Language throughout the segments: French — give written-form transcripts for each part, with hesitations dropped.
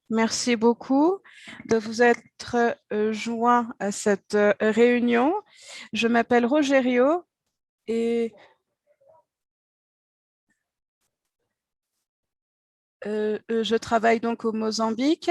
Merci beaucoup de vous être joint à cette réunion. Je m'appelle Rogerio et je travaille donc au Mozambique.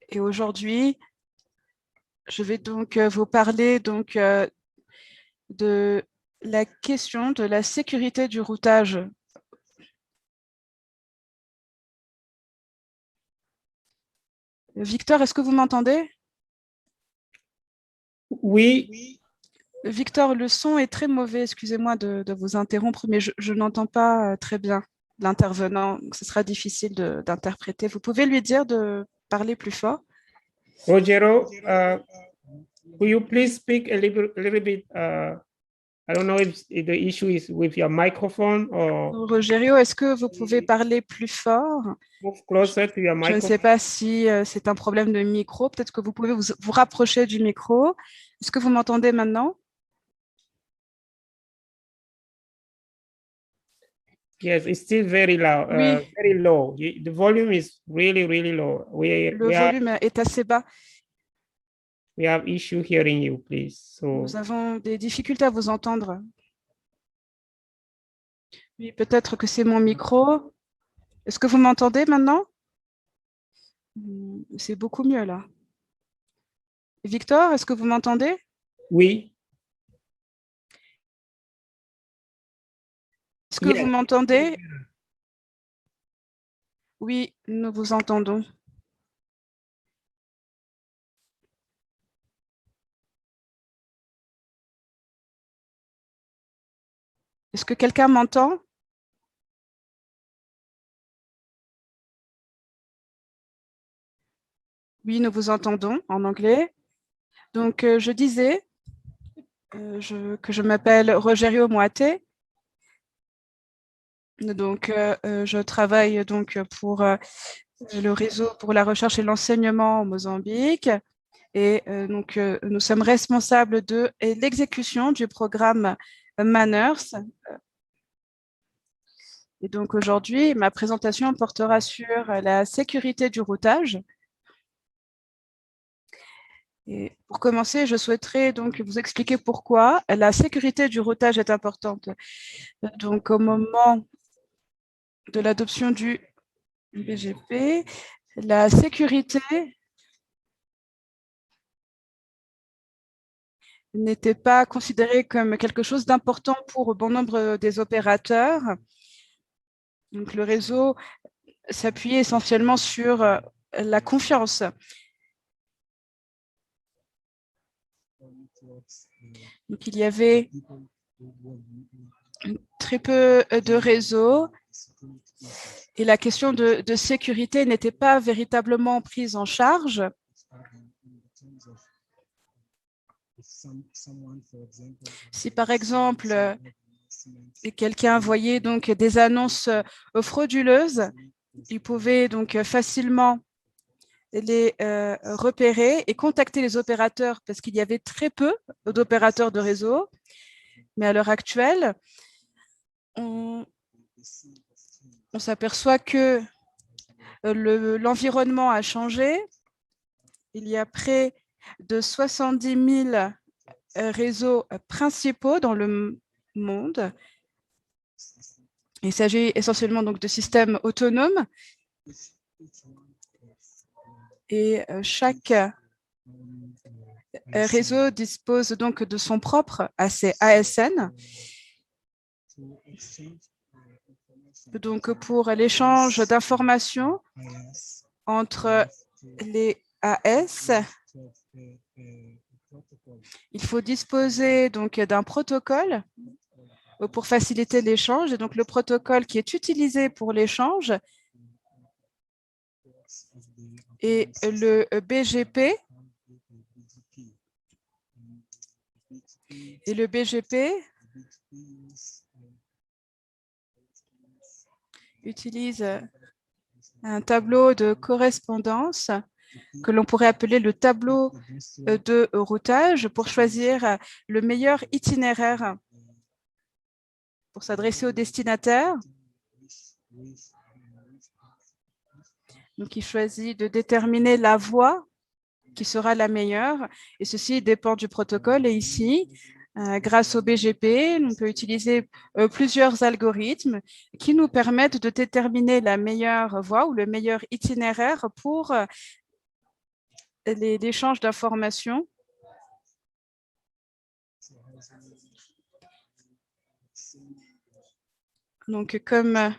Et aujourd'hui, je vais donc vous parler de la question de la sécurité du routage. Victor, est-ce que vous m'entendez? Oui, Victor, le son est très mauvais. Excusez-moi de vous interrompre, mais je n'entends pas très bien l'intervenant. Donc, ce sera difficile d'interpréter. Vous pouvez lui dire de parler plus fort? Rogero, will you please speak a little bit? I don't know if the issue is with your microphone or Rogerio, est-ce que vous pouvez parler plus fort? move Je, closer to your je ne sais microphone. pas si c'est un problème de micro. Peut-être que vous pouvez vous rapprocher du micro. Est-ce que vous m'entendez maintenant? Yes, it's still very loud, Oui, very low. The volume is really, really low. le volume est assez bas. We have issue hearing you, please. So Nous avons des difficultés à vous entendre. Oui, peut-être que c'est mon micro. Est-ce que vous m'entendez maintenant? C'est beaucoup mieux là. Victor, est-ce que vous m'entendez? we Est-ce que vous yes. m'entendez? Oui, nous vous entendons. Est-ce que quelqu'un m'entend? Oui, nous vous entendons en anglais. Donc, je disais que je m'appelle Rogerio Moate. Donc, je travaille donc pour le réseau pour la recherche et l'enseignement au Mozambique. Et donc, nous sommes responsables de l'exécution du programme Manners. Et donc, aujourd'hui, ma présentation portera sur la sécurité du routage. Et pour commencer, je souhaiterais donc vous expliquer pourquoi la sécurité du routage est importante. Donc, au moment de l'adoption du BGP, la sécurité n'était pas considérée comme quelque chose d'important pour bon nombre des opérateurs. Donc, le réseau s'appuyait essentiellement sur la confiance. Donc, il y avait très peu de réseaux et la question de sécurité n'était pas véritablement prise en charge. Si par exemple quelqu'un voyait donc des annonces frauduleuses, il pouvait donc facilement les repérer et contacter les opérateurs parce qu'il y avait très peu d'opérateurs de réseau. Mais à l'heure actuelle, on s'aperçoit que l'environnement a changé. Il y a près de 70 000 réseaux principaux dans le monde. Il s'agit essentiellement donc de systèmes autonomes et chaque réseau dispose donc de son propre ASN. Donc pour l'échange d'informations entre les AS, il faut disposer donc d'un protocole pour faciliter l'échange. Et donc le protocole qui est utilisé pour l'échange est le BGP. Et le BGP utilise un tableau de correspondance que l'on pourrait appeler le tableau de routage pour choisir le meilleur itinéraire pour s'adresser au destinataire. Donc, il choisit de déterminer la voie qui sera la meilleure et ceci dépend du protocole. Et ici, grâce au BGP, on peut utiliser plusieurs algorithmes qui nous permettent de déterminer la meilleure voie ou le meilleur itinéraire pour l'échange d'informations. Donc, comme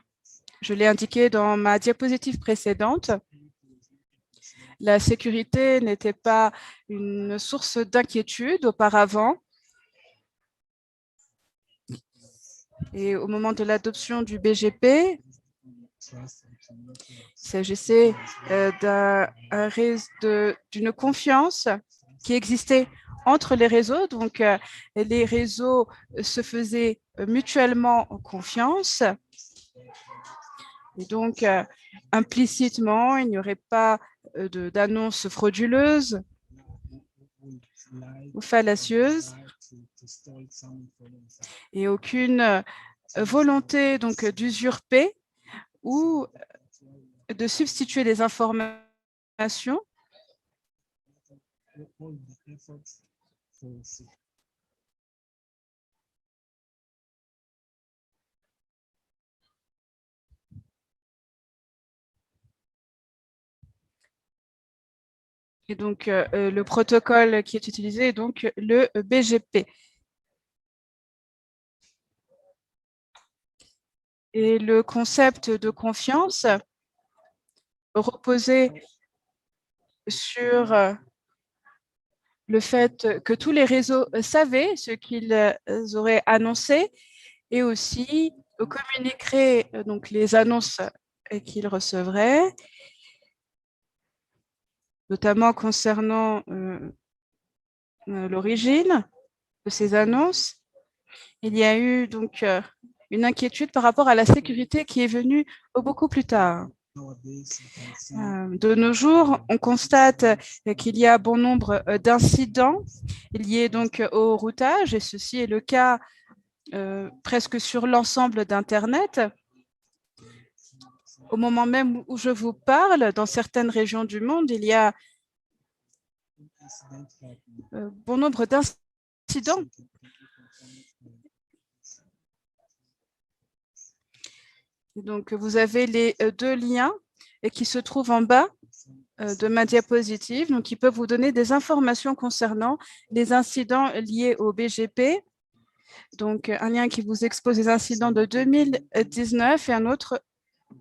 je l'ai indiqué dans ma diapositive précédente, la sécurité n'était pas une source d'inquiétude auparavant. Et au moment de l'adoption du BGP, il s'agissait d'une confiance qui existait entre les réseaux. Donc, les réseaux se faisaient mutuellement confiance. Et donc, implicitement, il n'y aurait pas d'annonces frauduleuses ou fallacieuses et aucune volonté donc d'usurper ou de substituer des informations. Et donc, le protocole qui est utilisé est donc le BGP. Et le concept de confiance reposait sur le fait que tous les réseaux savaient ce qu'ils auraient annoncé et aussi communiqueraient donc les annonces qu'ils recevraient, notamment concernant l'origine de ces annonces. Il y a eu donc une inquiétude par rapport à la sécurité qui est venue beaucoup plus tard. De nos jours, on constate qu'il y a bon nombre d'incidents liés donc au routage, et ceci est le cas presque sur l'ensemble d'Internet. Au moment même où je vous parle, dans certaines régions du monde, il y a bon nombre d'incidents. Donc, vous avez les deux liens qui se trouvent en bas de ma diapositive, donc qui peuvent vous donner des informations concernant les incidents liés au BGP. Donc, un lien qui vous expose les incidents de 2019 et un autre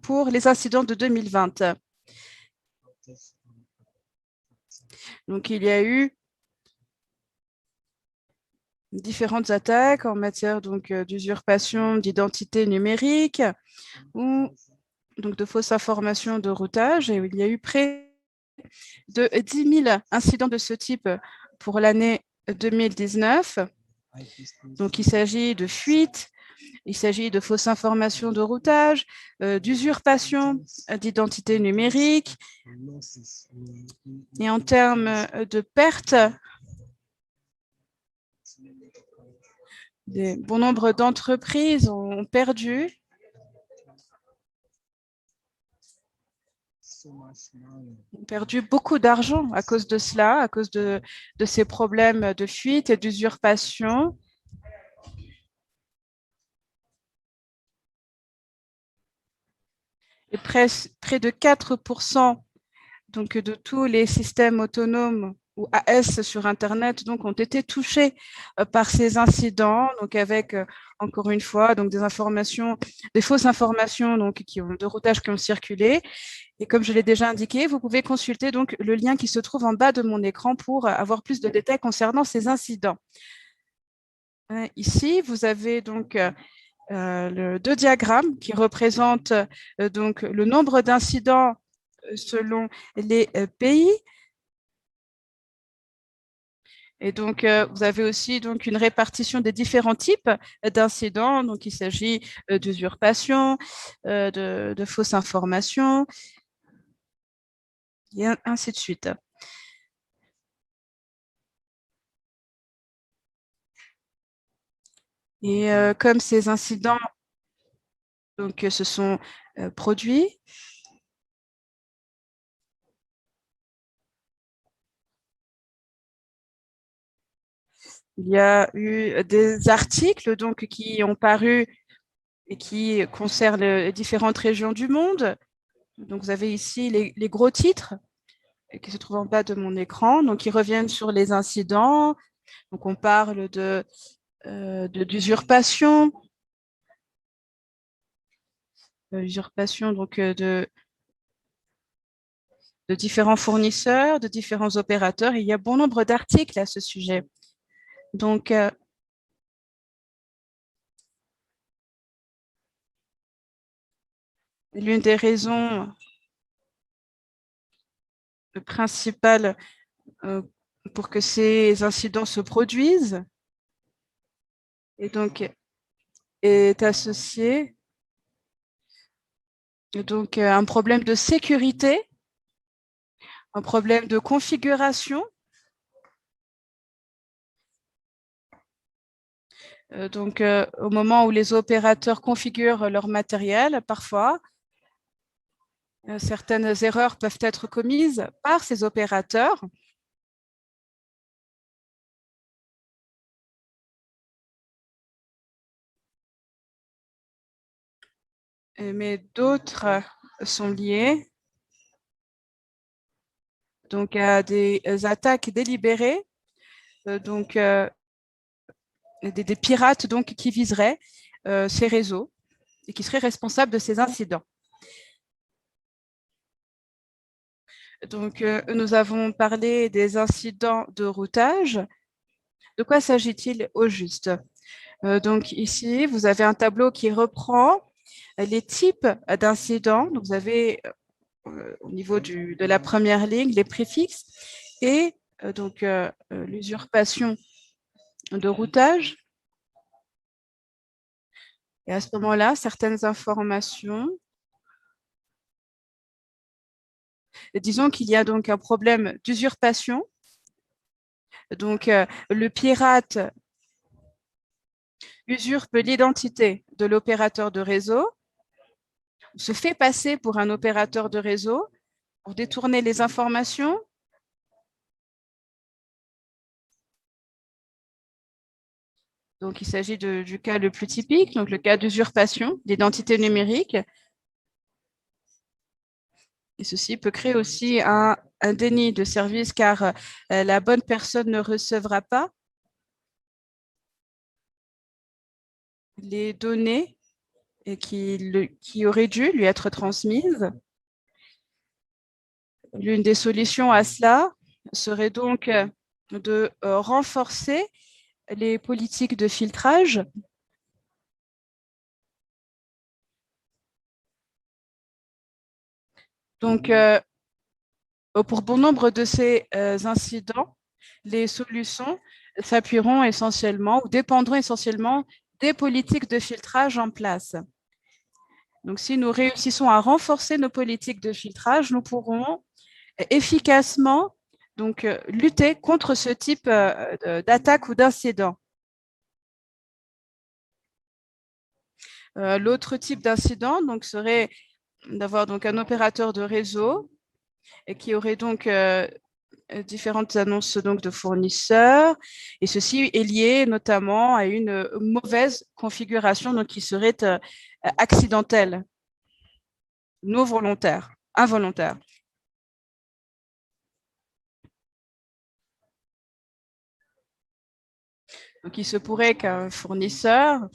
pour les incidents de 2020. Donc, il y a eu différentes attaques en matière d'usurpation d'identité numérique ou donc de fausses informations de routage. Et il y a eu près de 10 000 incidents de ce type pour l'année 2019. Donc, il s'agit de fuites, il s'agit de fausses informations de routage, d'usurpation d'identité numérique. Et en termes de pertes, bon nombre d'entreprises ont perdu beaucoup d'argent à cause de cela, à cause de ces problèmes de fuite et d'usurpation. Et près de 4% donc, de tous les systèmes autonomes ou AS sur Internet donc, ont été touchés par ces incidents, donc avec, encore une fois, donc, des fausses informations donc, de routage qui ont circulé. Et comme je l'ai déjà indiqué, vous pouvez consulter donc, le lien qui se trouve en bas de mon écran pour avoir plus de détails concernant ces incidents. Ici, vous avez donc deux diagrammes qui représentent donc, le nombre d'incidents selon les pays. Et donc, vous avez aussi donc, une répartition des différents types d'incidents. Donc, il s'agit d'usurpation, de fausses informations, et ainsi de suite. Et comme ces incidents donc, se sont produits, il y a eu des articles donc, qui ont paru et qui concernent les différentes régions du monde. Donc, vous avez ici les gros titres qui se trouvent en bas de mon écran, donc qui reviennent sur les incidents. Donc, on parle d'usurpation, donc de différents fournisseurs, de différents opérateurs. Il y a bon nombre d'articles à ce sujet. Donc, l'une des raisons principales pour que ces incidents se produisent et donc est associé donc à un problème de sécurité, un problème de configuration. Donc, au moment où les opérateurs configurent leur matériel, parfois, certaines erreurs peuvent être commises par ces opérateurs. Mais d'autres sont liées donc à des attaques délibérées, donc des pirates donc qui viseraient ces réseaux et qui seraient responsables de ces incidents. Donc, nous avons parlé des incidents de routage. De quoi s'agit-il au juste? Donc, ici, vous avez un tableau qui reprend les types d'incidents. Donc, vous avez au niveau de la première ligne les préfixes et donc l'usurpation de routage. Et à ce moment-là, certaines informations, disons qu'il y a donc un problème d'usurpation. Donc, le pirate usurpe l'identité de l'opérateur de réseau, se fait passer pour un opérateur de réseau pour détourner les informations. Donc, il s'agit du cas le plus typique, donc le cas d'usurpation d'identité numérique. Et ceci peut créer aussi un déni de service car la bonne personne ne recevra pas les données qui auraient dû lui être transmises. L'une des solutions à cela serait donc de renforcer les politiques de filtrage. Donc, pour bon nombre de ces incidents, les solutions s'appuieront essentiellement ou dépendront essentiellement des politiques de filtrage en place. Donc, si nous réussissons à renforcer nos politiques de filtrage, nous pourrons efficacement donc, lutter contre ce type d'attaque ou d'incident. L'autre type d'incident donc, serait d'avoir donc un opérateur de réseau et qui aurait donc différentes annonces donc, de fournisseurs. Et ceci est lié notamment à une mauvaise configuration donc, qui serait accidentelle, non volontaire, involontaire. Donc, il se pourrait qu'un fournisseur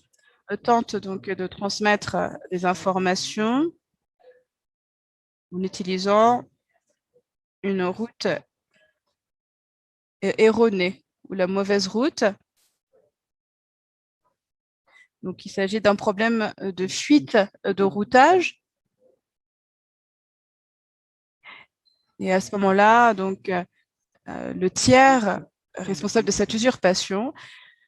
tente donc de transmettre des informations en utilisant une route erronée ou la mauvaise route. Donc, il s'agit d'un problème de fuite de routage. Et à ce moment-là, donc, le tiers responsable de cette usurpation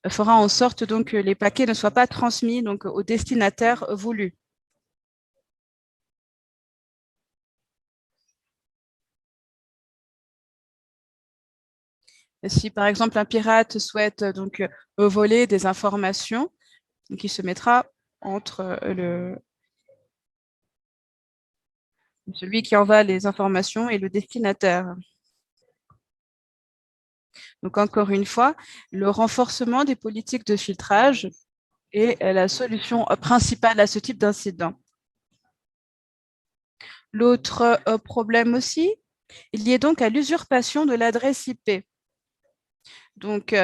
fera en sorte donc, que les paquets ne soient pas transmis donc, au destinataire voulu. Si par exemple un pirate souhaite donc voler des informations, donc il se mettra entre celui qui envoie les informations et le destinataire. Donc encore une fois, le renforcement des politiques de filtrage est la solution principale à ce type d'incident. L'autre problème aussi, il y est donc à l'usurpation de l'adresse IP. Donc,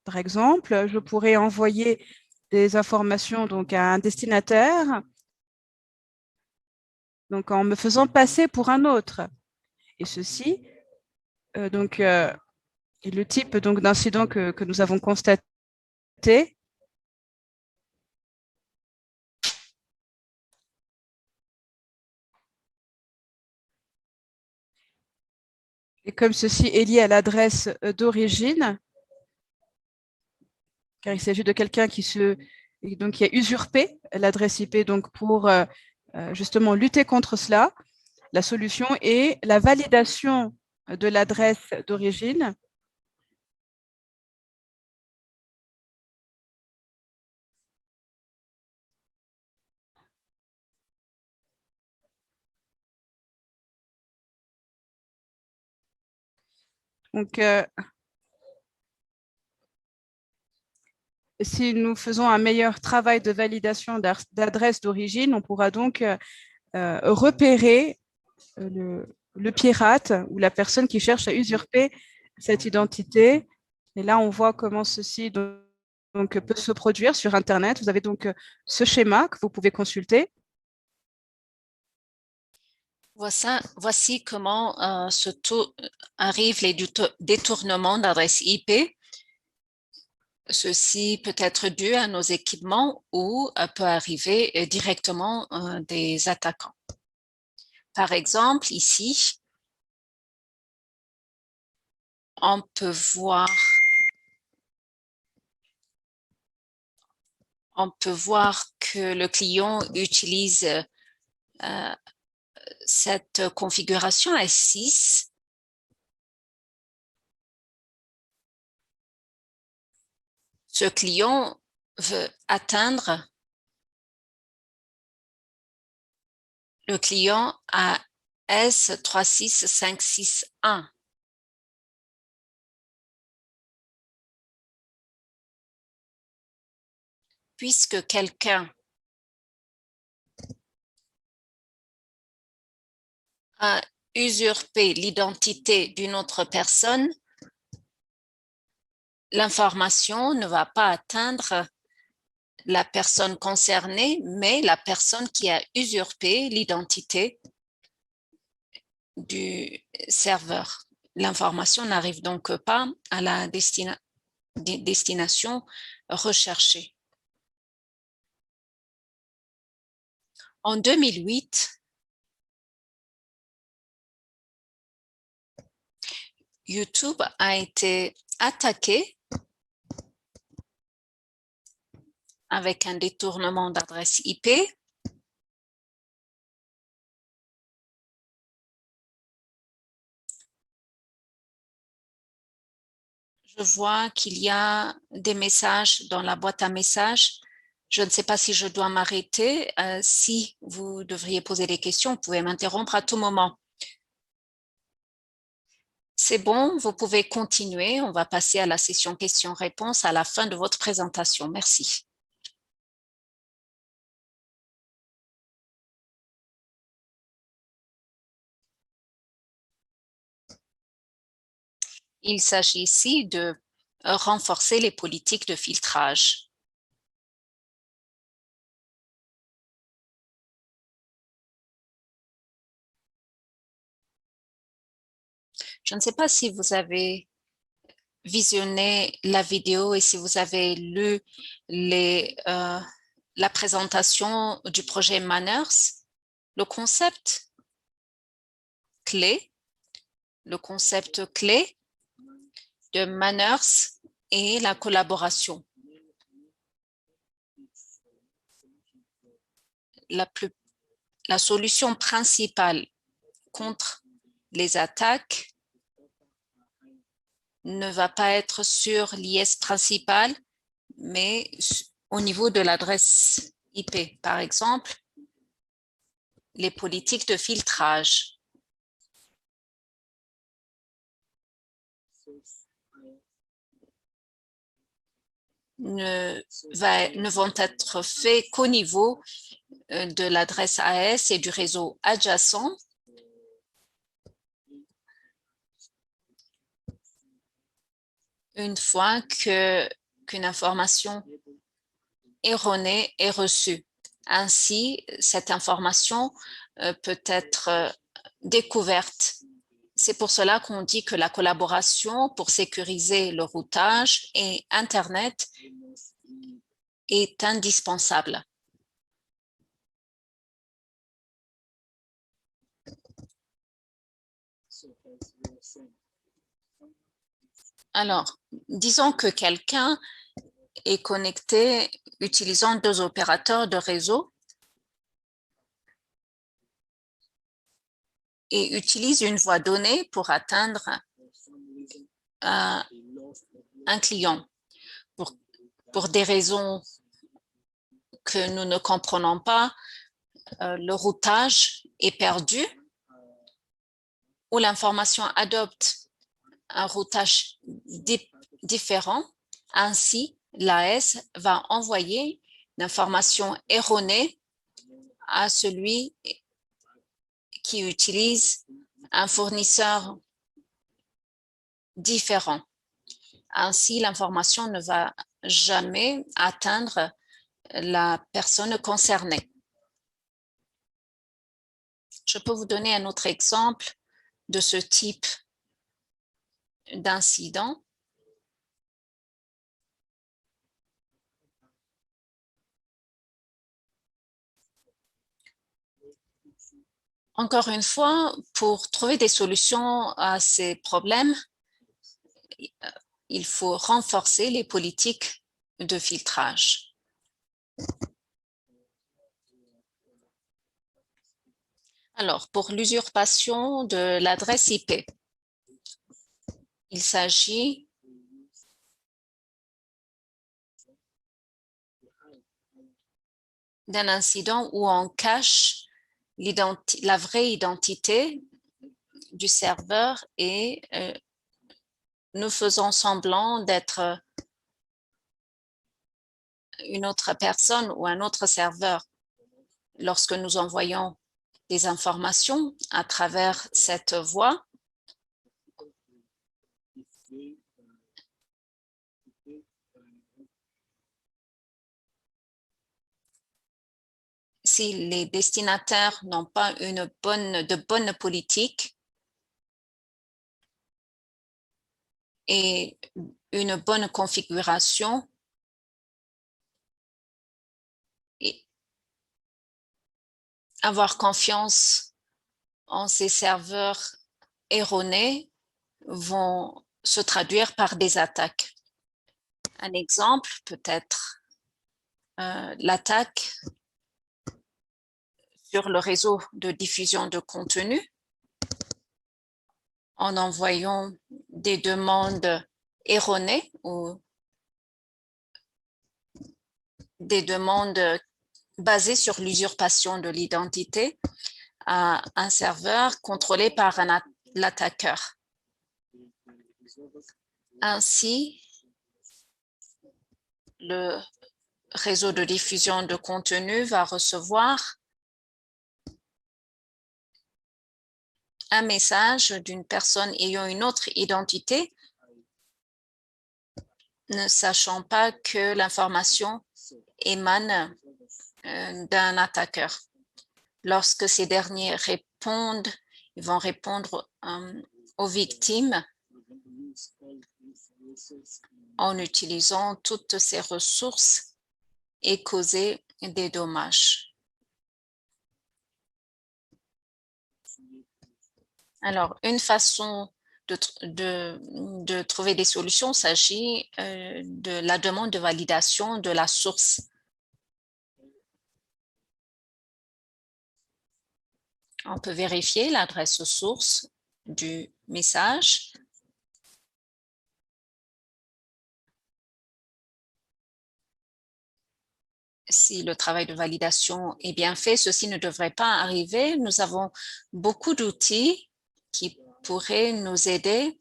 par exemple, je pourrais envoyer des informations donc, à un destinataire donc, en me faisant passer pour un autre. Et ceci, donc, est le type donc, d'incident que nous avons constaté. Et comme ceci est lié à l'adresse d'origine, car il s'agit de quelqu'un qui a usurpé l'adresse IP donc pour justement lutter contre cela. La solution est la validation de l'adresse d'origine. Donc, si nous faisons un meilleur travail de validation d'adresse d'origine, on pourra donc repérer le pirate ou la personne qui cherche à usurper cette identité. Et là, on voit comment ceci donc, peut se produire sur Internet. Vous avez donc ce schéma que vous pouvez consulter. Voici comment arrivent les détournements d'adresses IP. Ceci peut être dû à nos équipements ou peut arriver directement des attaquants. Par exemple, ici, on peut voir que le client utilise cette configuration S6. Ce client veut atteindre le client à S36561. Puisque quelqu'un a usurpé l'identité d'une autre personne, l'information ne va pas atteindre la personne concernée, mais la personne qui a usurpé l'identité du serveur. L'information n'arrive donc pas à la destination recherchée. En 2008, YouTube a été attaqué avec un détournement d'adresse IP. Je vois qu'il y a des messages dans la boîte à messages. Je ne sais pas si je dois m'arrêter. Si vous devriez poser des questions, vous pouvez m'interrompre à tout moment. C'est bon, vous pouvez continuer. On va passer à la session questions-réponses à la fin de votre présentation. Merci. Il s'agit ici de renforcer les politiques de filtrage. Je ne sais pas si vous avez visionné la vidéo et si vous avez lu la présentation du projet Manners. Le concept clé de Manners est la collaboration. La solution principale contre les attaques ne va pas être sur l'IS principal, mais au niveau de l'adresse IP. Par exemple, les politiques de filtrage. Ne vont être faits qu'au niveau de l'adresse AS et du réseau adjacent. Une fois qu'une information erronée est reçue. Ainsi, cette information peut être découverte. C'est pour cela qu'on dit que la collaboration pour sécuriser le routage et Internet est indispensable. Alors, disons que quelqu'un est connecté utilisant 2 opérateurs de réseau et utilise une voie donnée pour atteindre un client. Pour des raisons que nous ne comprenons pas, le routage est perdu ou l'information adopte un routage différent. Ainsi, l'AS va envoyer l'information erronée à celui qui utilise un fournisseur différent. Ainsi, l'information ne va jamais atteindre la personne concernée. Je peux vous donner un autre exemple de ce type d'incident. Encore une fois, pour trouver des solutions à ces problèmes, il faut renforcer les politiques de filtrage. Alors, pour l'usurpation de l'adresse IP, il s'agit d'un incident où on cache la vraie identité du serveur et nous faisons semblant d'être une autre personne ou un autre serveur. Lorsque nous envoyons des informations à travers cette voie, si les destinataires n'ont pas de bonne politique et une bonne configuration, et avoir confiance en ces serveurs erronés vont se traduire par des attaques. Un exemple peut être l'attaque sur le réseau de diffusion de contenu en envoyant des demandes erronées ou des demandes basées sur l'usurpation de l'identité à un serveur contrôlé par l'attaqueur. Ainsi, le réseau de diffusion de contenu va recevoir un message d'une personne ayant une autre identité, ne sachant pas que l'information émane d'un attaqueur. Lorsque ces derniers répondent, ils vont répondre aux victimes en utilisant toutes ces ressources et causer des dommages. Alors, une façon de trouver des solutions s'agit de la demande de validation de la source. On peut vérifier l'adresse source du message si le travail de validation est bien fait, ceci ne devrait pas arriver. Nous avons beaucoup d'outils qui pourraient nous aider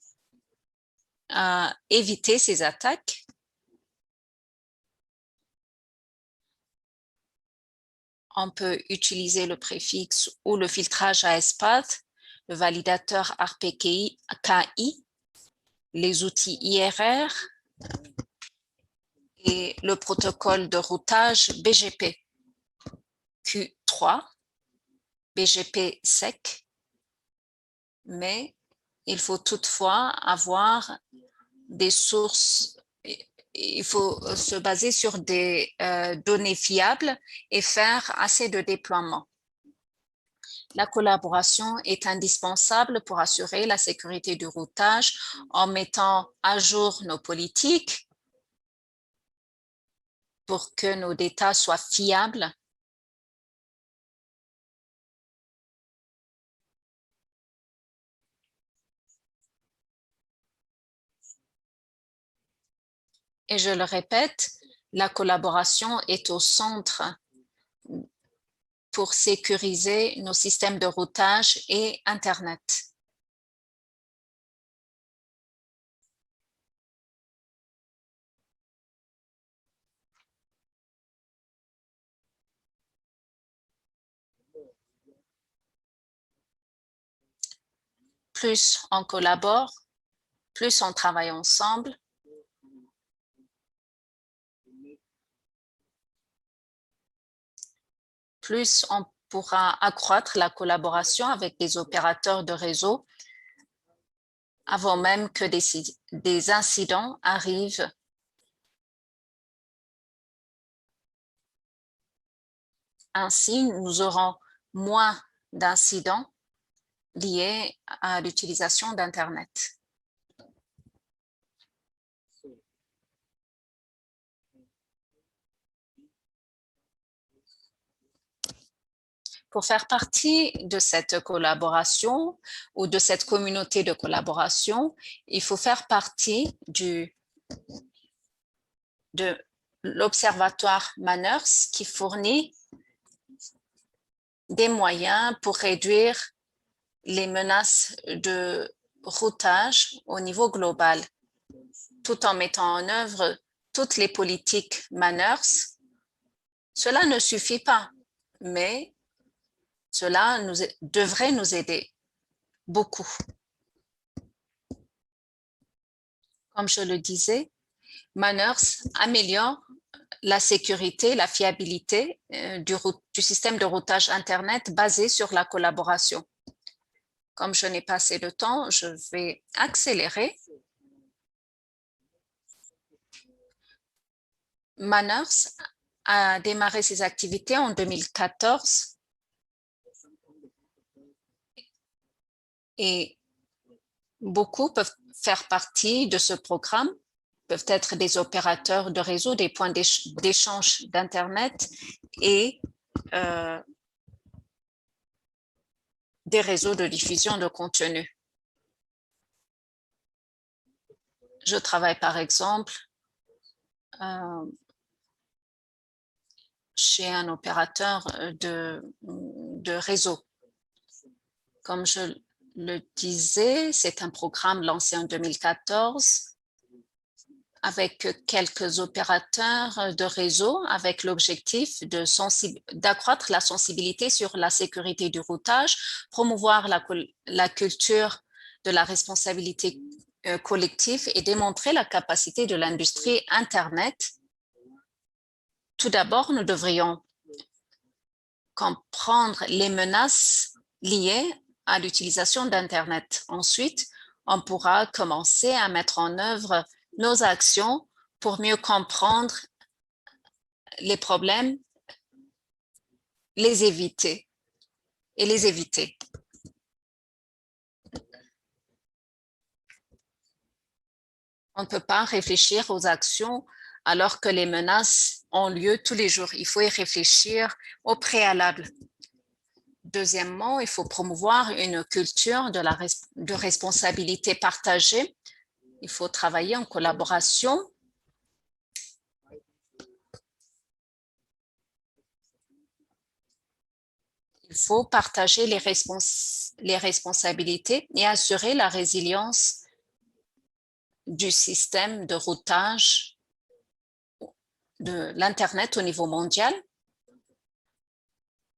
à éviter ces attaques. On peut utiliser le préfixe ou le filtrage ASPath, le validateur RPKI, les outils IRR et le protocole de routage BGP Q3, BGP SEC, mais il faut toutefois avoir des sources, il faut se baser sur des données fiables et faire assez de déploiement. La collaboration est indispensable pour assurer la sécurité du routage en mettant à jour nos politiques pour que nos data soient fiables. Et je le répète, la collaboration est au centre pour sécuriser nos systèmes de routage et Internet. Plus on collabore, plus on travaille ensemble, plus on pourra accroître la collaboration avec les opérateurs de réseau avant même que des incidents arrivent. Ainsi, nous aurons moins d'incidents liés à l'utilisation d'Internet. Pour faire partie de cette collaboration ou de cette communauté de collaboration, il faut faire partie de l'Observatoire Manners qui fournit des moyens pour réduire les menaces de routage au niveau global, tout en mettant en œuvre toutes les politiques Manners. Cela ne suffit pas, mais cela devrait nous aider beaucoup. Comme je le disais, Manners améliore la sécurité, la fiabilité du système de routage Internet basé sur la collaboration. Comme je n'ai pas assez de temps, je vais accélérer. Manners a démarré ses activités en 2014 et beaucoup peuvent faire partie de ce programme, peuvent être des opérateurs de réseau, des points d'échange d'Internet et des réseaux de diffusion de contenu. Je travaille par exemple chez un opérateur de réseau. Comme je le disais, c'est un programme lancé en 2014 avec quelques opérateurs de réseau avec l'objectif d'accroître la sensibilité sur la sécurité du routage, promouvoir la culture de la responsabilité collective et démontrer la capacité de l'industrie Internet. Tout d'abord, nous devrions comprendre les menaces liées à l'utilisation d'Internet. Ensuite, on pourra commencer à mettre en œuvre nos actions pour mieux comprendre les problèmes, les éviter. On ne peut pas réfléchir aux actions alors que les menaces ont lieu tous les jours. Il faut y réfléchir au préalable. Deuxièmement, il faut promouvoir une culture de responsabilité partagée. Il faut travailler en collaboration. Il faut partager les responsabilités et assurer la résilience du système de routage de l'Internet au niveau mondial.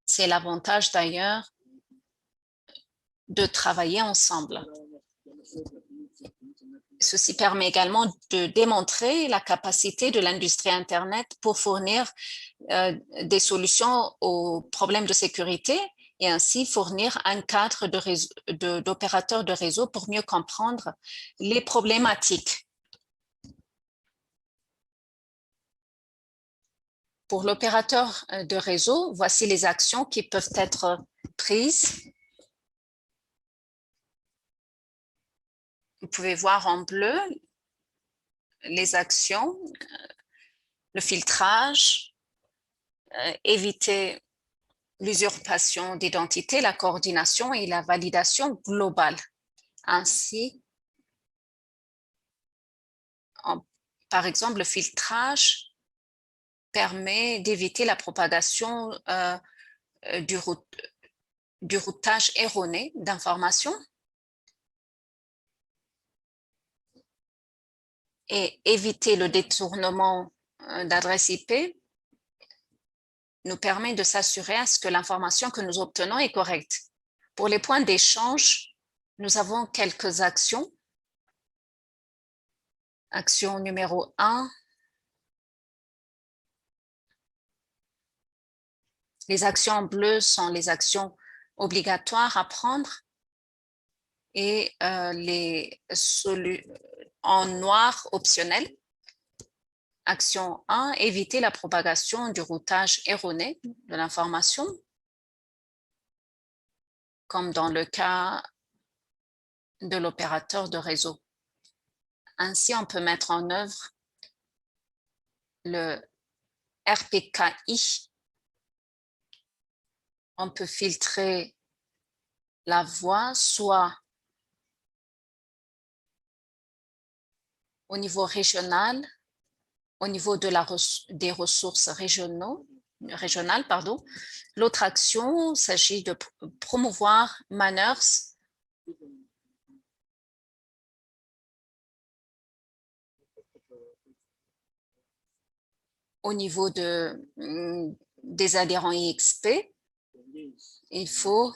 C'est l'avantage d'ailleurs de travailler ensemble. Ceci permet également de démontrer la capacité de l'industrie Internet pour fournir des solutions aux problèmes de sécurité et ainsi fournir un cadre d'opérateurs de réseau pour mieux comprendre les problématiques. Pour l'opérateur de réseau, voici les actions qui peuvent être prises. Vous pouvez voir en bleu les actions, le filtrage, éviter l'usurpation d'identité, la coordination et la validation globale. Ainsi, par exemple, le filtrage permet d'éviter la propagation du routage erroné d'informations et éviter le détournement d'adresse IP nous permet de s'assurer à ce que l'information que nous obtenons est correcte. Pour les points d'échange, nous avons quelques actions. Action numéro 1. Les actions en bleu sont les actions obligatoires à prendre et les en noir optionnels. Action 1, éviter la propagation du routage erroné de l'information, comme dans le cas de l'opérateur de réseau. Ainsi, on peut mettre en œuvre le RPKI. On peut filtrer la voix soit au niveau régional, au niveau de des ressources régionales. L'autre action, il s'agit de promouvoir Manners au niveau des adhérents IXP. Il faut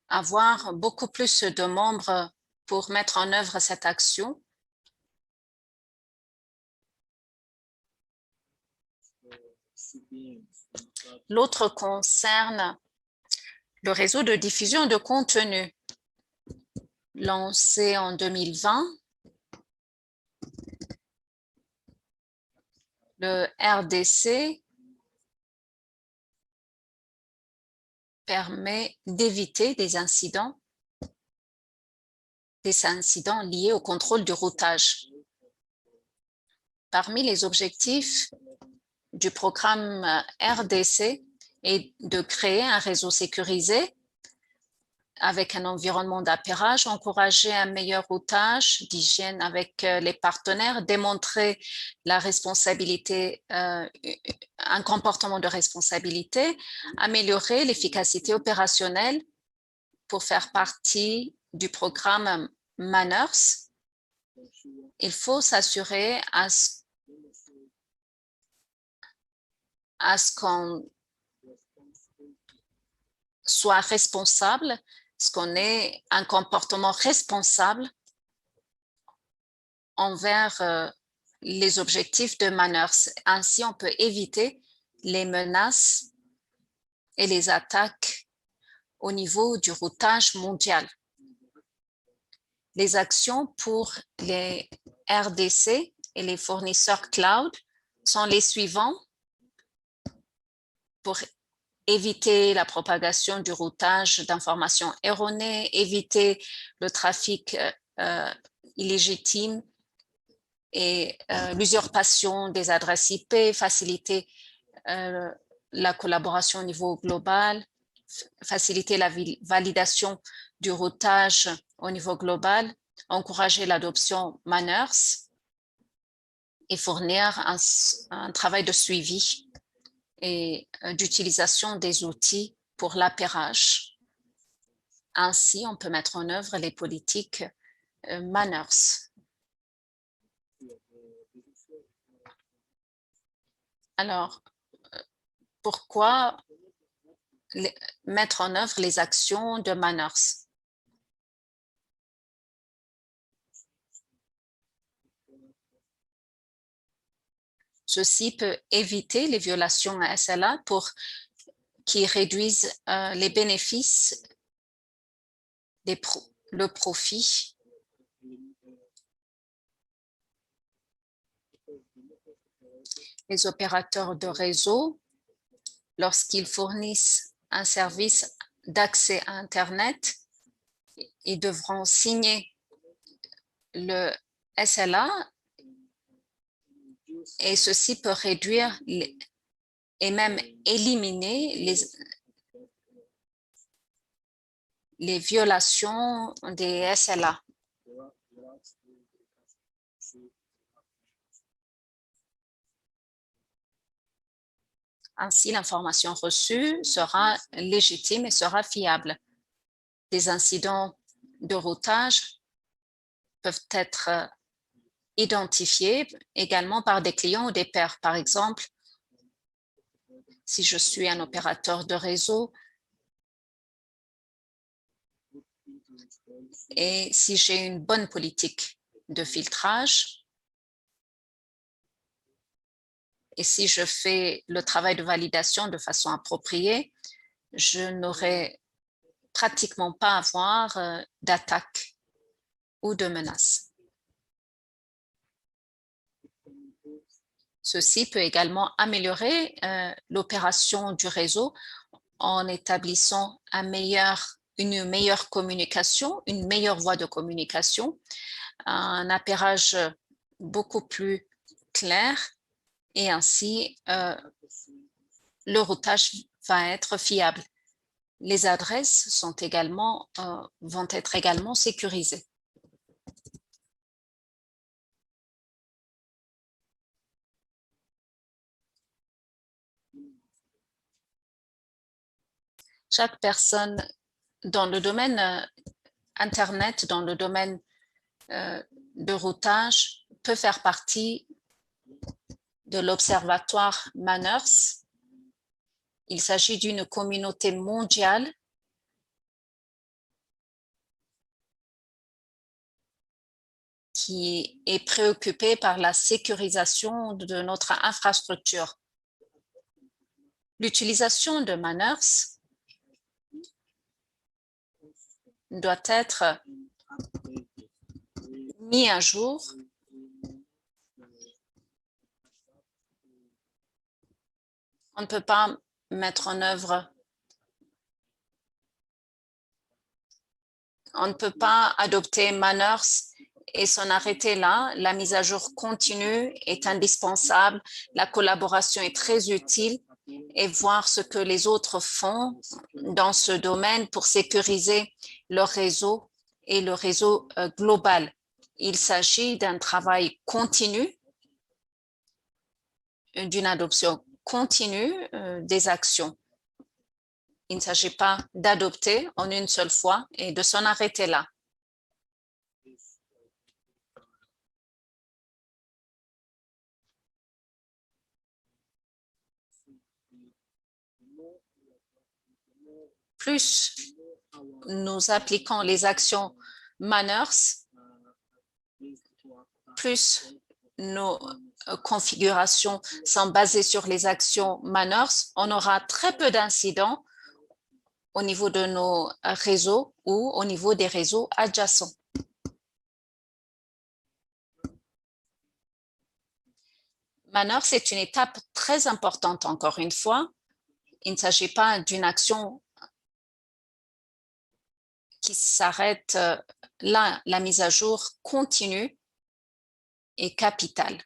avoir beaucoup plus de membres pour mettre en œuvre cette action. L'autre concerne le réseau de diffusion de contenu lancé en 2020. Le RDC permet d'éviter des incidents liés au contrôle du routage. Parmi les objectifs du programme RDC est de créer un réseau sécurisé avec un environnement d'appairage, encourager un meilleur routage d'hygiène avec les partenaires, démontrer la responsabilité, un comportement de responsabilité, améliorer l'efficacité opérationnelle pour faire partie du programme Manners. Il faut s'assurer à ce qu'on soit responsable, ce qu'on ait un comportement responsable envers les objectifs de Manners. Ainsi, on peut éviter les menaces et les attaques au niveau du routage mondial. Les actions pour les RDC et les fournisseurs cloud sont les suivants. Pour éviter la propagation du routage d'informations erronées, éviter le trafic illégitime et l'usurpation des adresses IP, faciliter la collaboration au niveau global, faciliter la validation du routage au niveau global, encourager l'adoption Manners et fournir un travail de suivi et d'utilisation des outils pour l'appairage. Ainsi, on peut mettre en œuvre les politiques Manners. Alors, pourquoi mettre en œuvre les actions de Manners? Ceci peut éviter les violations à SLA pour qui réduisent les bénéfices, le profit. Les opérateurs de réseau, lorsqu'ils fournissent un service d'accès à Internet, ils devront signer le SLA et ceci peut réduire et même éliminer les violations des SLA. Ainsi, l'information reçue sera légitime et sera fiable. Des incidents de routage peuvent être identifiés également par des clients ou des pairs. Par exemple, si je suis un opérateur de réseau et si j'ai une bonne politique de filtrage, et si je fais le travail de validation de façon appropriée, je n'aurai pratiquement pas à avoir d'attaque ou de menaces. Ceci peut également améliorer l'opération du réseau en établissant une meilleure communication, une meilleure voie de communication, un appairage beaucoup plus clair et ainsi le routage va être fiable. Les adresses vont être également sécurisées. Chaque personne dans le domaine Internet, dans le domaine de routage, peut faire partie de l'Observatoire Manners. Il s'agit d'une communauté mondiale qui est préoccupée par la sécurisation de notre infrastructure. L'utilisation de Manners doit être mis à jour on ne peut pas mettre en œuvre, on ne peut pas adopter Manners et s'en arrêter là. La mise à jour continue est indispensable, la collaboration est très utile et voir ce que les autres font dans ce domaine pour sécuriser leur réseau et le réseau global. Il s'agit d'un travail continu, d'une adoption continue des actions. Il ne s'agit pas d'adopter en une seule fois et de s'en arrêter là. Plus nous appliquons les actions Manners, plus nos configurations sont basées sur les actions Manners, on aura très peu d'incidents au niveau de nos réseaux ou au niveau des réseaux adjacents. Manners est une étape très importante, encore une fois. Il ne s'agit pas d'une action qui s'arrête là. La mise à jour continue et capitale.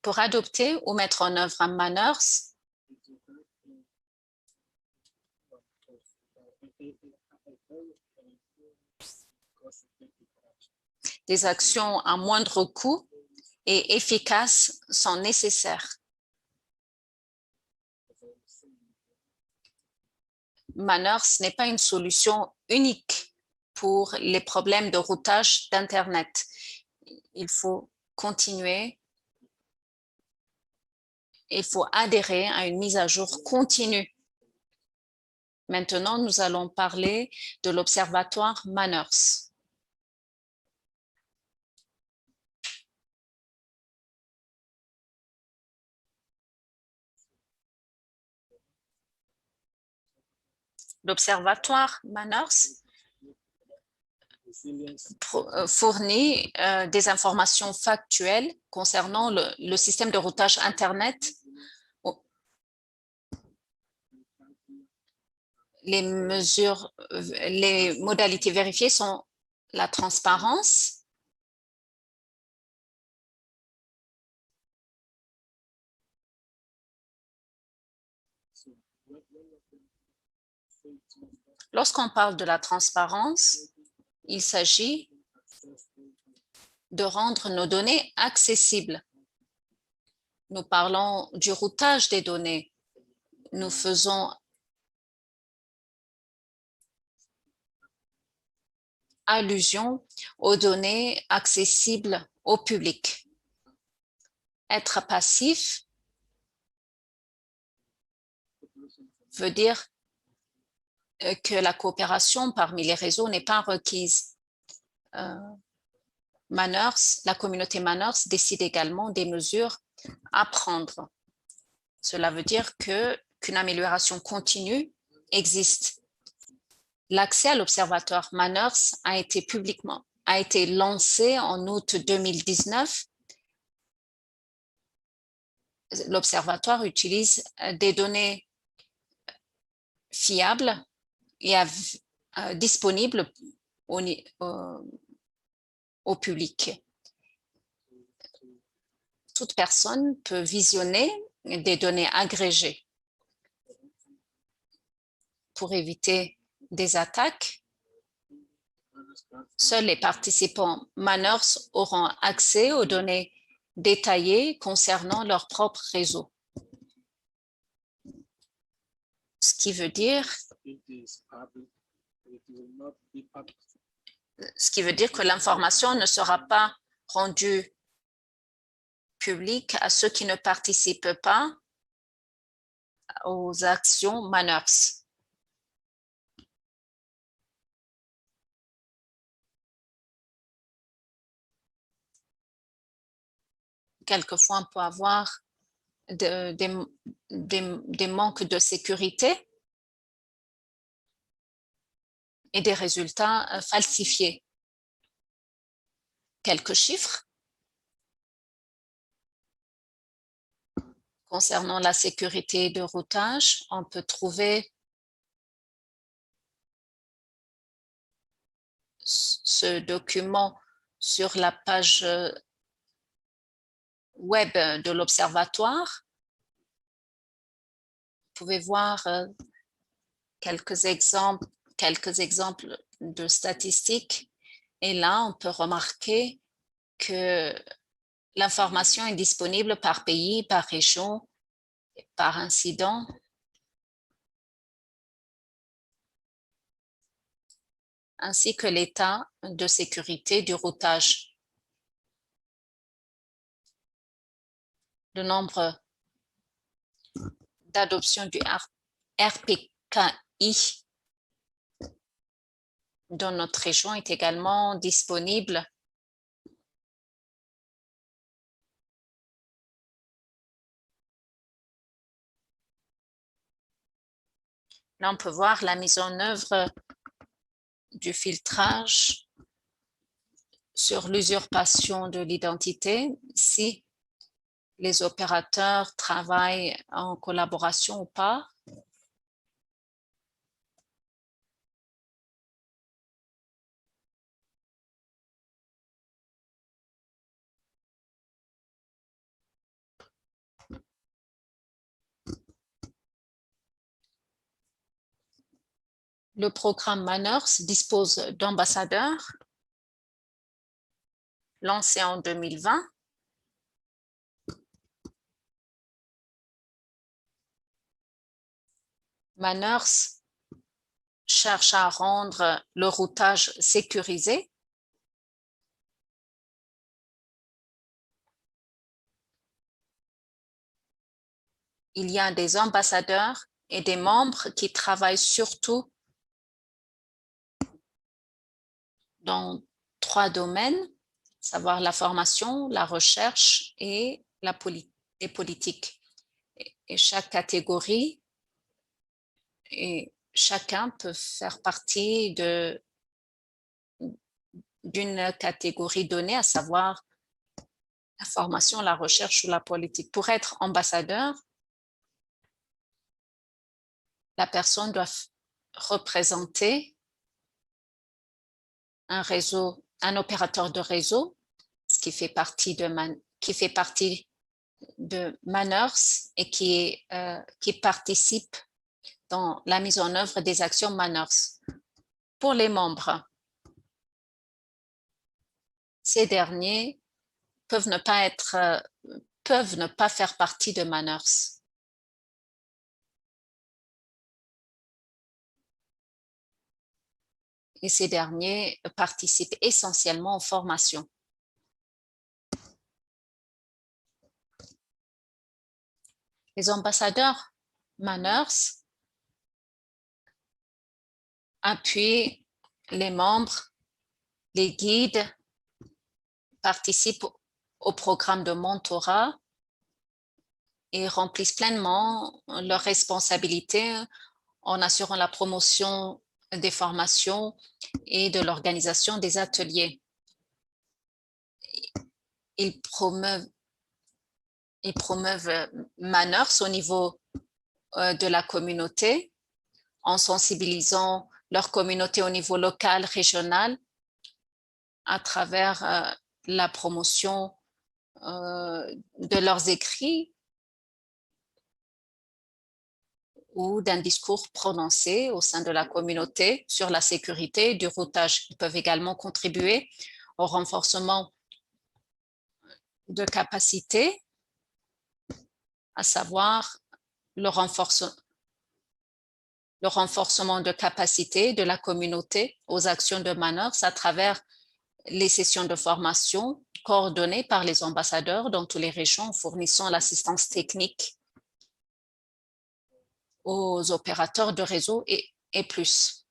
Pour adopter ou mettre en œuvre un Manners, des actions à moindre coût et efficaces sont nécessaires. Manners n'est pas une solution unique pour les problèmes de routage d'Internet. Il faut continuer, il faut adhérer à une mise à jour continue. Maintenant, nous allons parler de l'observatoire Manners. L'observatoire Manners fournit des informations factuelles concernant le système de routage Internet. Les modalités vérifiées sont la transparence, lorsqu'on parle de la transparence, il s'agit de rendre nos données accessibles. Nous parlons du routage des données. Nous faisons allusion aux données accessibles au public. Être passif veut dire que la coopération parmi les réseaux n'est pas requise. Manners, la communauté Manners décide également des mesures à prendre. Cela veut dire qu'une amélioration continue existe. L'accès à l'observatoire Manners a été lancé en août 2019. L'observatoire utilise des données fiables et disponibles au public. Toute personne peut visionner des données agrégées. Pour éviter des attaques, seuls les participants Manners auront accès aux données détaillées concernant leur propre réseau. Ce qui veut dire que l'information ne sera pas rendue publique à ceux qui ne participent pas aux actions Manners. Quelquefois, on peut avoir des manques de sécurité et des résultats falsifiés. Quelques chiffres concernant la sécurité de routage. On peut trouver ce document sur la page web de l'observatoire. Vous pouvez voir quelques exemples de statistiques. Et là, on peut remarquer que l'information est disponible par pays, par région, par incident. Ainsi que l'état de sécurité du routage. Le nombre d'adoption du RPKI dans notre région est également disponible. Là, on peut voir la mise en œuvre du filtrage sur l'usurpation de l'identité, si les opérateurs travaillent en collaboration ou pas. Le programme Manners dispose d'ambassadeurs lancé en 2020. Manners cherche à rendre le routage sécurisé. Il y a des ambassadeurs et des membres qui travaillent surtout dans 3 domaines, à savoir la formation, la recherche et les politiques. Et chaque catégorie, et chacun peut faire partie d'une catégorie donnée, à savoir la formation, la recherche ou la politique. Pour être ambassadeur, la personne doit représenter un réseau, un opérateur de réseau, ce qui fait partie de Manners et qui participe dans la mise en œuvre des actions Manners. Pour les membres, ces derniers peuvent ne pas faire partie de Manners. Et ces derniers participent essentiellement aux formations. Les ambassadeurs Manners appuient les membres, les guides, participent au programme de mentorat et remplissent pleinement leurs responsabilités en assurant la promotion des formations et de l'organisation des ateliers. Ils promeuvent Manners au niveau de la communauté en sensibilisant leur communauté au niveau local, régional, à travers la promotion de leurs écrits ou d'un discours prononcé au sein de la communauté sur la sécurité du routage. Ils peuvent également contribuer au renforcement de capacités, à savoir le renforcement de capacité de la communauté aux actions de Manners à travers les sessions de formation coordonnées par les ambassadeurs dans toutes les régions, fournissant l'assistance technique aux opérateurs de réseau et plus.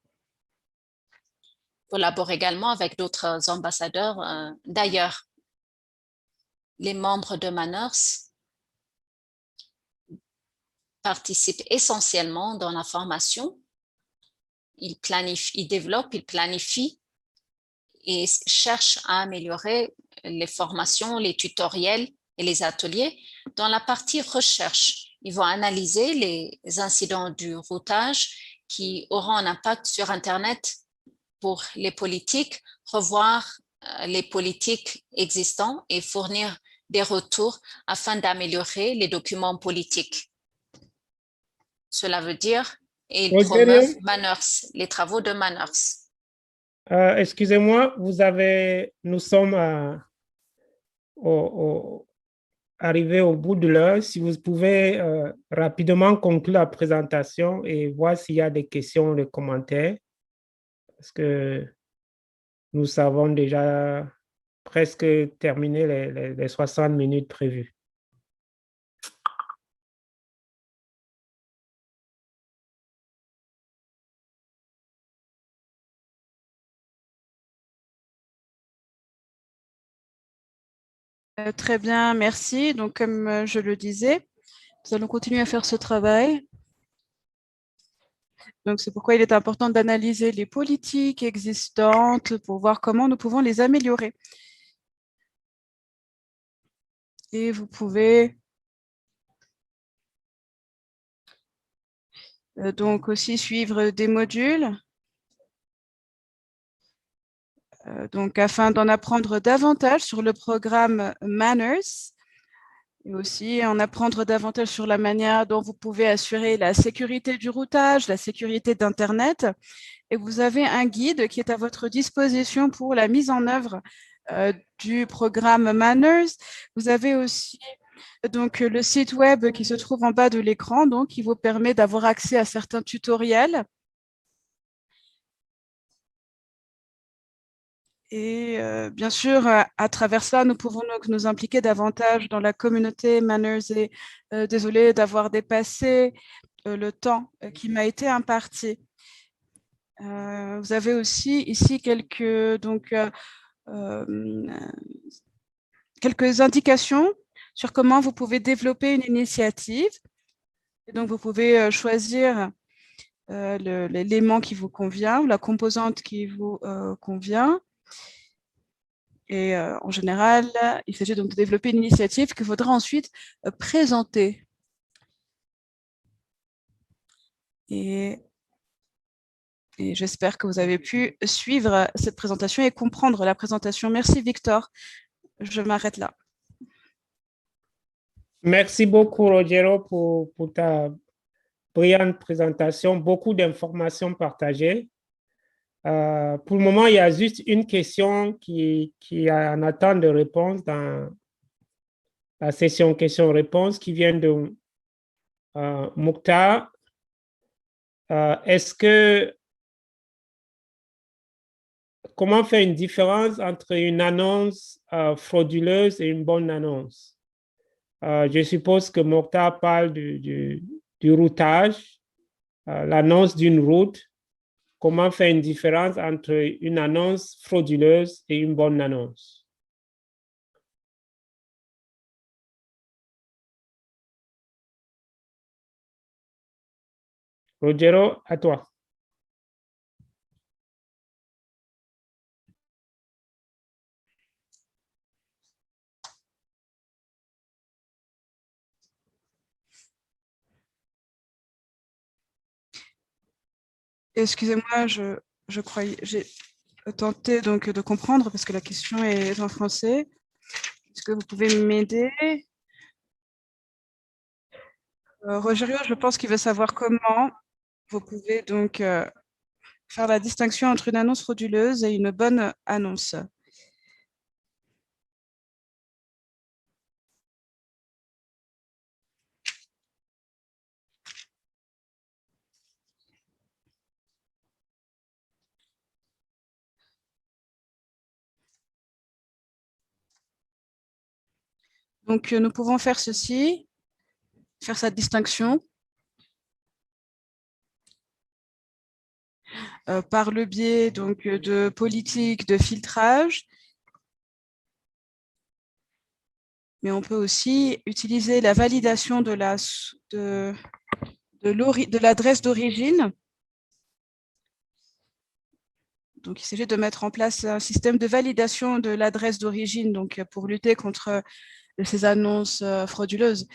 Collabore également avec d'autres ambassadeurs d'ailleurs. Les membres de Manners participent essentiellement dans la formation. Ils développent, ils planifient et cherchent à améliorer les formations, les tutoriels et les ateliers. Dans la partie recherche, ils vont analyser les incidents du routage qui auront un impact sur Internet pour les politiques, revoir les politiques existants et fournir des retours afin d'améliorer les documents politiques. Cela veut dire, et ils promeuvent Manners, les travaux de Manners. Excusez-moi, nous sommes arrivés au bout de l'heure. Si vous pouvez rapidement conclure la présentation et voir s'il y a des questions, des commentaires, parce que nous avons déjà presque terminé les 60 minutes prévues. Très bien, merci. Donc, comme je le disais, nous allons continuer à faire ce travail. Donc, c'est pourquoi il est important d'analyser les politiques existantes pour voir comment nous pouvons les améliorer. Et vous pouvez donc aussi suivre des modules. Donc, afin d'en apprendre davantage sur le programme Manners et aussi en apprendre davantage sur la manière dont vous pouvez assurer la sécurité du routage, la sécurité d'Internet. Et vous avez un guide qui est à votre disposition pour la mise en œuvre du programme Manners. Vous avez aussi Donc, le site web qui se trouve en bas de l'écran, donc, qui vous permet d'avoir accès à certains tutoriels. Et bien sûr, à travers ça, nous pouvons donc nous impliquer davantage dans la communauté Manners. Et désolée d'avoir dépassé le temps qui m'a été imparti. Vous avez aussi ici quelques indications sur comment vous pouvez développer une initiative. Et donc, vous pouvez choisir l'élément qui vous convient ou la composante qui vous convient. Et en général, il s'agit donc de développer une initiative qu'il faudra ensuite présenter. Et j'espère que vous avez pu suivre cette présentation et comprendre la présentation. Merci, Victor. Je m'arrête là. Merci beaucoup, Rogero, pour ta brillante présentation, beaucoup d'informations partagées. Pour le moment, il y a juste une question qui est en attente de réponse dans la session questions-réponses qui vient de Mokhtar. Comment faire une différence entre une annonce frauduleuse et une bonne annonce? Je suppose que Mokhtar parle du routage, l'annonce d'une route. Comment faire une différence entre une annonce frauduleuse et une bonne annonce? Rogero, à toi. Excusez-moi, je croyais, j'ai tenté donc de comprendre parce que la question est en français. Est-ce que vous pouvez m'aider? Rogerio, je pense qu'il veut savoir comment vous pouvez donc faire la distinction entre une annonce frauduleuse et une bonne annonce. Donc, nous pouvons faire ceci, faire cette distinction par le biais donc, de politiques de filtrage. Mais on peut aussi utiliser la validation de l'adresse d'origine. Donc, il s'agit de mettre en place un système de validation de l'adresse d'origine donc, pour lutter contre ces annonces frauduleuses.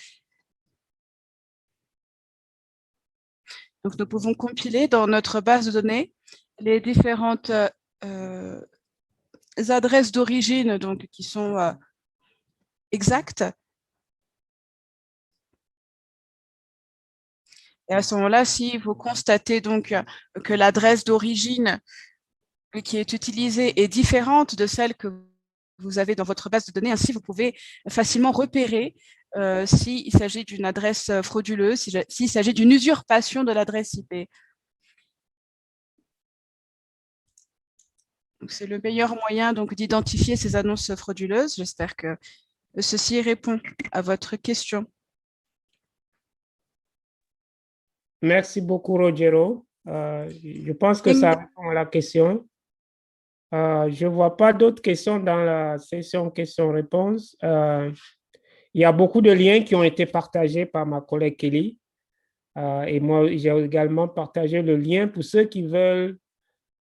Donc, nous pouvons compiler dans notre base de données les différentes adresses d'origine donc qui sont exactes. Et à ce moment-là, si vous constatez donc que l'adresse d'origine qui est utilisée est différente de celle que vous avez dans votre base de données, ainsi vous pouvez facilement repérer s'il s'agit d'une adresse frauduleuse, s'il s'agit d'une usurpation de l'adresse IP. C'est le meilleur moyen d'identifier ces annonces frauduleuses. J'espère que ceci répond à votre question. Merci beaucoup, Rogero. Je pense que ça répond à la question. Je ne vois pas d'autres questions dans la session questions-réponses. Il y a beaucoup de liens qui ont été partagés par ma collègue Kelly. Et moi, j'ai également partagé le lien pour ceux qui veulent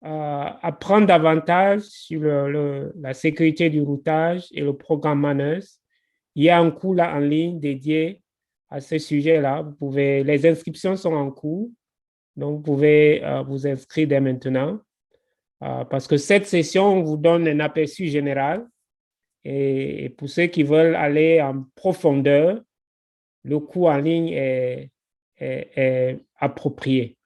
apprendre davantage sur la sécurité du routage et le programme Manners. Il y a un cours là en ligne dédié à ce sujet-là. Les inscriptions sont en cours, donc vous pouvez vous inscrire dès maintenant parce que cette session vous donne un aperçu général et pour ceux qui veulent aller en profondeur, le cours en ligne est approprié.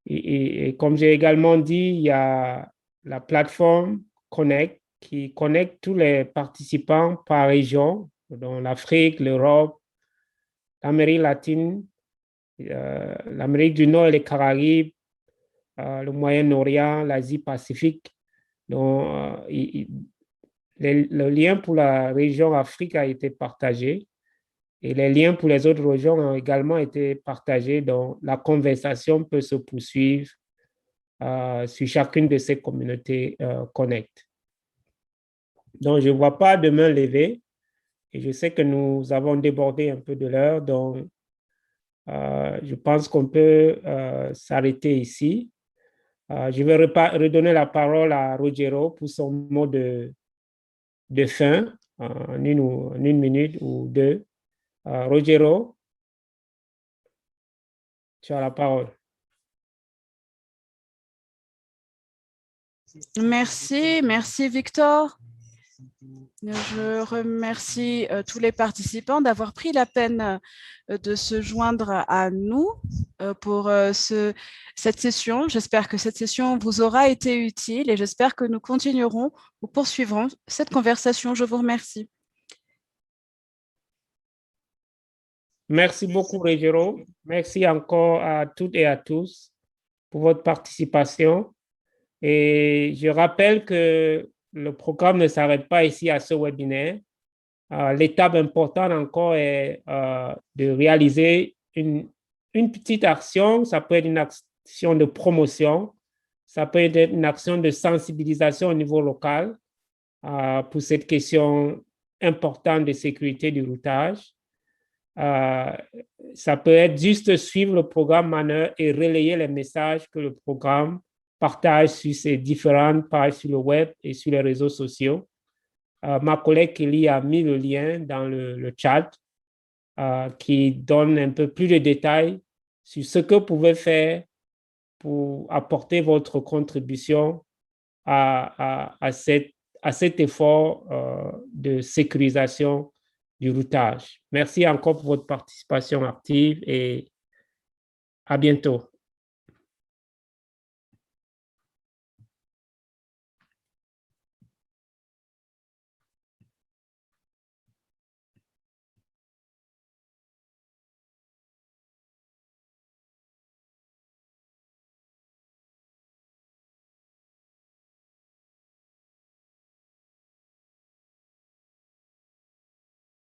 Et comme j'ai également dit, il y a la plateforme Connect qui connecte tous les participants par région dans l'Afrique, l'Europe, l'Amérique latine, l'Amérique du Nord et les Caraïbes, le Moyen-Orient, l'Asie-Pacifique. Donc, le lien pour la région Afrique a été partagé et les liens pour les autres régions ont également été partagés. Donc, la conversation peut se poursuivre sur chacune de ces communautés Connect. Donc, je ne vois pas de main levée et je sais que nous avons débordé un peu de l'heure. Donc, je pense qu'on peut s'arrêter ici. Je vais redonner la parole à Rogero pour son mot de fin en une minute ou deux. Rogero, tu as la parole. Merci Victor. Je remercie tous les participants d'avoir pris la peine de se joindre à nous pour cette session. J'espère que cette session vous aura été utile et j'espère que nous continuerons ou poursuivrons cette conversation. Je vous remercie. Merci beaucoup, Rogero. Merci encore à toutes et à tous pour votre participation. Et je rappelle que le programme ne s'arrête pas ici à ce webinaire. L'étape importante encore est de réaliser une petite action. Ça peut être une action de promotion, ça peut être une action de sensibilisation au niveau local pour cette question importante de sécurité du routage. Ça peut être juste suivre le programme Manœuvre et relayer les messages que le programme partage sur ses différentes pages sur le web et sur les réseaux sociaux. Ma collègue Kelly a mis le lien dans le chat qui donne un peu plus de détails sur ce que vous pouvez faire pour apporter votre contribution à cet effort de sécurisation du routage. Merci encore pour votre participation active et à bientôt.